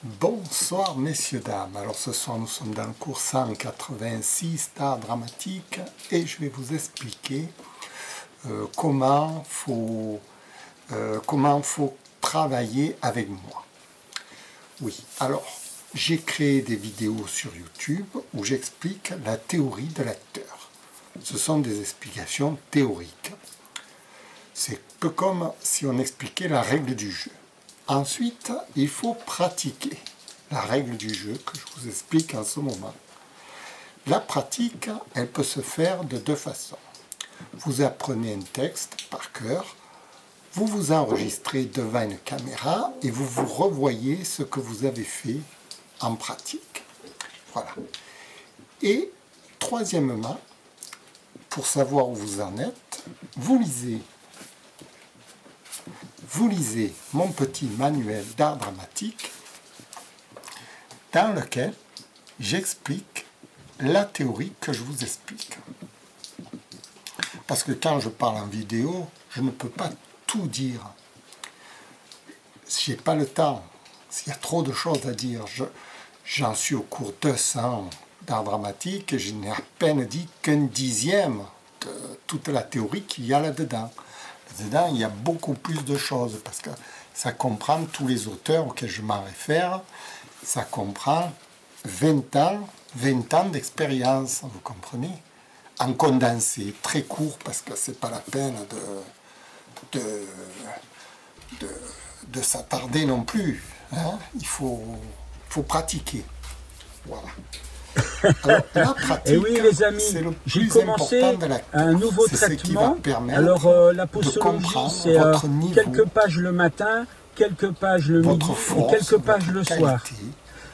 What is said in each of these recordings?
Bonsoir messieurs, dames. Alors ce soir nous sommes dans le cours 186 d'art dramatique et je vais vous expliquer comment faut travailler avec moi. Oui, alors j'ai créé des vidéos sur YouTube où j'explique la théorie de l'acteur. Ce sont des explications théoriques. C'est peu comme si on expliquait la règle du jeu. Ensuite, il faut pratiquer la règle du jeu que je vous explique en ce moment. La pratique, elle peut se faire de deux façons. Vous apprenez un texte par cœur, vous vous enregistrez devant une caméra et vous vous revoyez ce que vous avez fait en pratique. Voilà. Et troisièmement, pour savoir où vous en êtes, vous lisez mon petit manuel d'art dramatique dans lequel j'explique la théorie que je vous explique. Parce que quand je parle en vidéo, je ne peux pas tout dire. Je n'ai pas le temps. Il y a trop de choses à dire. J'en suis au cours 200 d'art dramatique et je n'ai à peine dit qu'un dixième de toute la théorie qu'il y a là-dedans. Là-dedans, il y a beaucoup plus de choses parce que ça comprend tous les auteurs auxquels je m'en réfère. Ça comprend 20 ans d'expérience, vous comprenez? En condensé, très court parce que c'est pas la peine de s'attarder non plus. Hein? Il faut pratiquer. Voilà. Alors, la pratique, et oui les amis, j'ai commencé un nouveau traitement. Alors la posologie, c'est quelques pages le matin, quelques pages le midi et quelques pages le soir.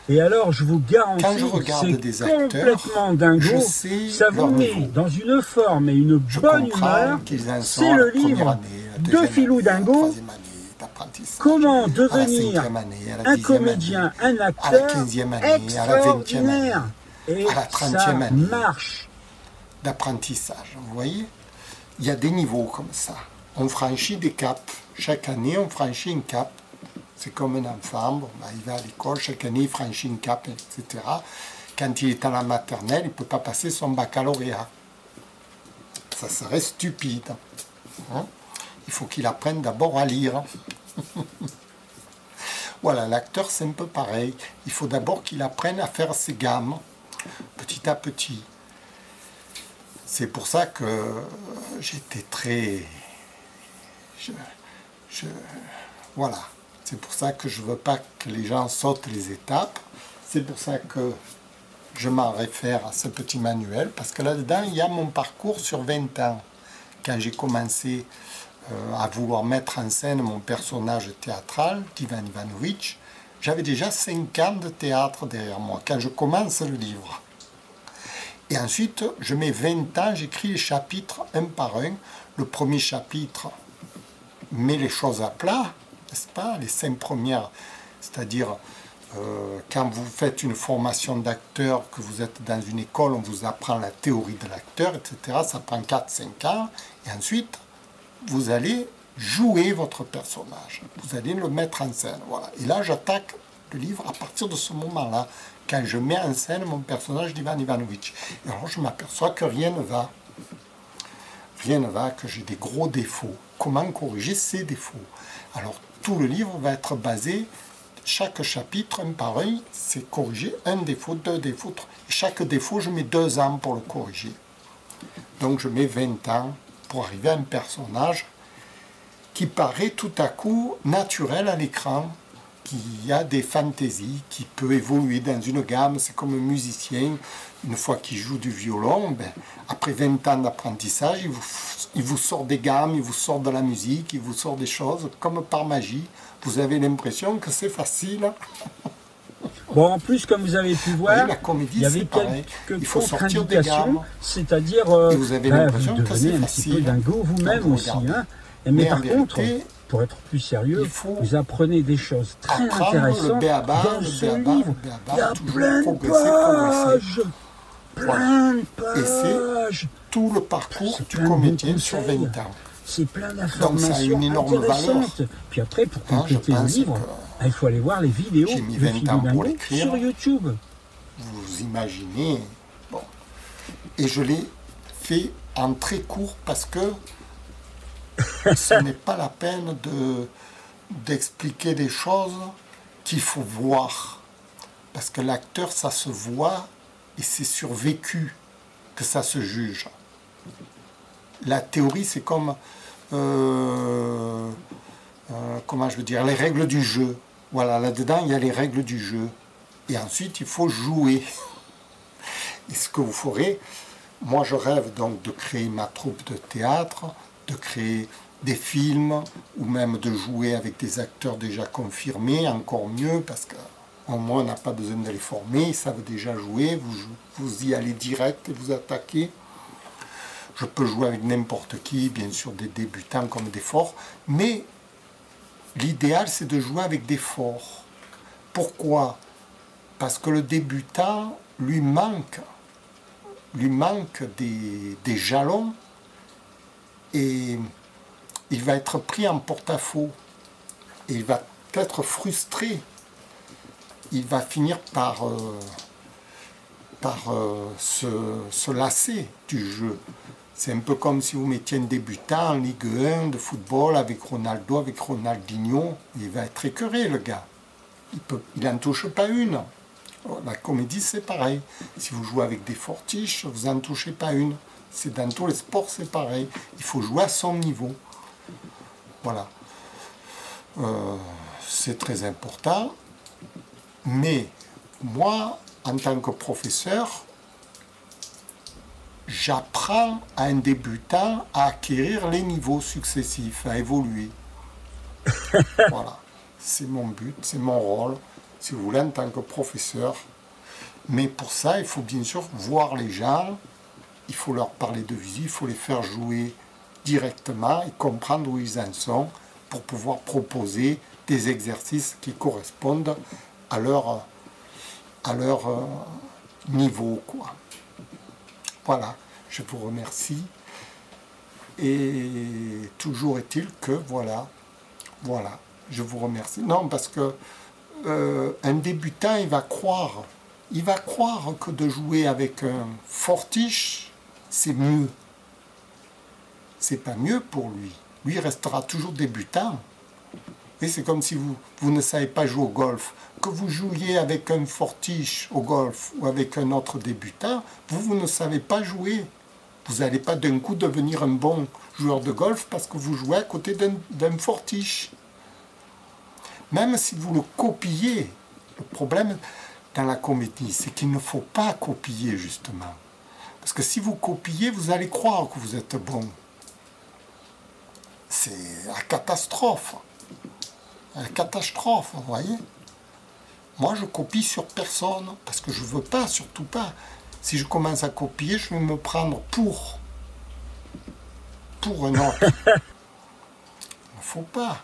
Et alors je vous garantis que c'est complètement dingo, ça vous met dans une forme et une bonne humeur. C'est le livre de Philou Dingo. Comment devenir un comédien, un acteur extraordinaire. Et ça marche. D'apprentissage, vous voyez, il y a des niveaux comme ça. On franchit des caps. Chaque année, on franchit un cap. C'est comme un enfant, bon, ben, il va à l'école, chaque année, il franchit un cap, etc. Quand il est à la maternelle, il ne peut pas passer son baccalauréat. Ça serait stupide. Hein? Il faut qu'il apprenne d'abord à lire. Voilà, l'acteur, c'est un peu pareil. Il faut d'abord qu'il apprenne à faire ses gammes, petit à petit. C'est pour ça que j'étais très... Voilà. C'est pour ça que je ne veux pas que les gens sautent les étapes. C'est pour ça que je m'en réfère à ce petit manuel, parce que là-dedans, il y a mon parcours sur 20 ans. Quand j'ai commencé à vouloir mettre en scène mon personnage théâtral, d'Ivan Ivanovic, j'avais déjà 5 ans de théâtre derrière moi, quand je commence le livre. Et ensuite, je mets 20 ans, j'écris les chapitres un par un. Le premier chapitre met les choses à plat, n'est-ce pas? Les 5 premières, c'est-à-dire quand vous faites une formation d'acteur, que vous êtes dans une école, on vous apprend la théorie de l'acteur, etc. Ça prend 4-5 ans. Et ensuite, vous allez jouer votre personnage. Vous allez le mettre en scène. Voilà. Et là, j'attaque le livre à partir de ce moment-là, quand je mets en scène mon personnage d'Ivan Ivanovic. Et alors, je m'aperçois que rien ne va. Rien ne va, que j'ai des gros défauts. Comment corriger ces défauts? Alors, tout le livre va être basé, chaque chapitre, un par un, c'est corriger un défaut, 2 défauts, 3. Et chaque défaut, je mets 2 ans pour le corriger. Donc, je mets 20 ans pour arriver à un personnage qui paraît tout à coup naturel à l'écran, qui a des fantaisies, qui peut évoluer dans une gamme. C'est comme un musicien, une fois qu'il joue du violon, ben, après 20 ans d'apprentissage, il vous sort des gammes, il vous sort de la musique, il vous sort des choses comme par magie. Vous avez l'impression que c'est facile. Bon, en plus, comme vous avez pu voir, la comédie, il y avait quelques contre-indications, c'est-à-dire vous avez l'impression vous que c'est devenez un facile. petit peu dingo vous-même aussi. Hein. Mais par contre, pour être plus sérieux, vous apprenez des choses très intéressantes dans ce livre. Il y a plein de pages, plein de pages. Et c'est tout le parcours du comédien sur 20 ans. C'est plein d'informations Donc ça a une énorme valeur. intéressantes. Puis après, pour compléter le livre, Il faut aller voir les vidéos j'ai mis 20 ans pour l'écrire. Sur YouTube. Vous imaginez. Bon. Et je l'ai fait en très court parce que ce n'est pas la peine d'expliquer des choses qu'il faut voir. Parce que l'acteur, ça se voit et c'est survécu que ça se juge. La théorie, c'est comme, comment je veux dire, les règles du jeu. Voilà, là-dedans, il y a les règles du jeu. Et ensuite, il faut jouer. Et ce que vous ferez, moi, je rêve donc de créer ma troupe de théâtre, de créer des films, ou même de jouer avec des acteurs déjà confirmés, encore mieux, parce que au moins, on n'a pas besoin de les former, ils savent déjà jouer, vous y allez direct et vous attaquez. Je peux jouer avec n'importe qui, bien sûr des débutants comme des forts, mais l'idéal c'est de jouer avec des forts. Pourquoi? Parce que le débutant lui manque des jalons et il va être pris en porte-à-faux et il va être frustré. Il va finir par se lasser du jeu. C'est un peu comme si vous mettiez un débutant en Ligue 1 de football avec Ronaldo, avec Ronaldinho. Il va être écœuré, le gars. Il n'en touche pas une. La comédie, c'est pareil. Si vous jouez avec des fortiches, vous n'en touchez pas une. C'est dans tous les sports, c'est pareil. Il faut jouer à son niveau. Voilà. C'est très important. Mais moi, en tant que professeur, j'apprends à un débutant à acquérir les niveaux successifs, à évoluer. Voilà, c'est mon but, c'est mon rôle, si vous voulez, en tant que professeur. Mais pour ça, il faut bien sûr voir les gens, il faut leur parler de vie, il faut les faire jouer directement et comprendre où ils en sont pour pouvoir proposer des exercices qui correspondent à leur niveau, quoi. Voilà, je vous remercie. Et toujours est-il que, voilà, je vous remercie. Non, parce que un débutant, il va croire que de jouer avec un fortiche, c'est mieux. C'est pas mieux pour lui. Lui, il restera toujours débutant. Et c'est comme si vous ne savez pas jouer au golf. Que vous jouiez avec un fortiche au golf ou avec un autre débutant, vous ne savez pas jouer. Vous n'allez pas d'un coup devenir un bon joueur de golf parce que vous jouez à côté d'un fortiche. Même si vous le copiez, le problème dans la comédie, c'est qu'il ne faut pas copier justement. Parce que si vous copiez, vous allez croire que vous êtes bon. C'est la catastrophe. La catastrophe, vous voyez. Moi, je copie sur personne, parce que je ne veux pas, surtout pas. Si je commence à copier, je vais me prendre pour un autre. Il ne faut pas.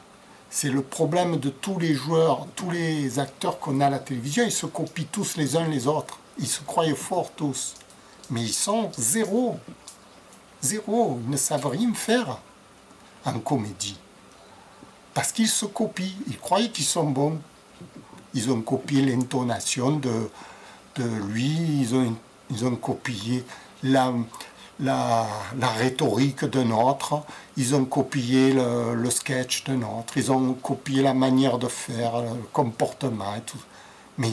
C'est le problème de tous les joueurs, tous les acteurs qu'on a à la télévision, ils se copient tous les uns les autres. Ils se croient forts tous. Mais ils sont zéro. Zéro. Ils ne savent rien faire en comédie. Parce qu'ils se copient. Ils croient qu'ils sont bons. Ils ont copié l'intonation de lui. Ils ont copié la rhétorique d'un autre. Ils ont copié le sketch d'un autre. Ils ont copié la manière de faire, le comportement et tout. Mais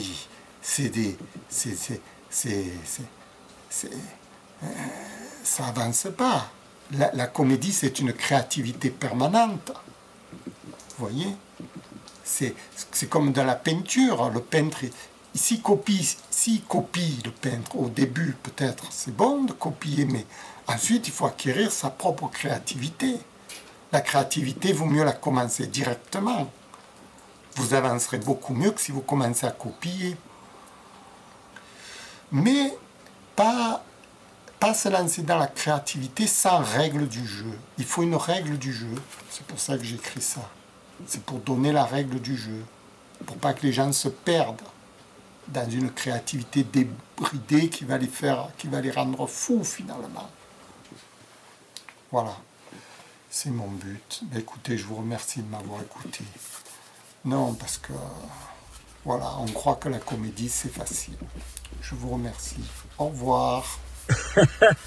ça avance pas. La comédie, c'est une créativité permanente. Vous voyez? C'est comme dans la peinture. Le peintre, s'il copie le peintre au début, peut-être, c'est bon de copier, mais ensuite, il faut acquérir sa propre créativité. La créativité, vaut mieux la commencer directement. Vous avancerez beaucoup mieux que si vous commencez à copier. Mais pas se lancer dans la créativité sans règle du jeu. Il faut une règle du jeu. C'est pour ça que j'écris ça. C'est pour donner la règle du jeu. Pour pas que les gens se perdent dans une créativité débridée qui va les rendre fous finalement. Voilà. C'est mon but. Écoutez, je vous remercie de m'avoir écouté. Non, parce que, voilà, on croit que la comédie, c'est facile. Je vous remercie. Au revoir.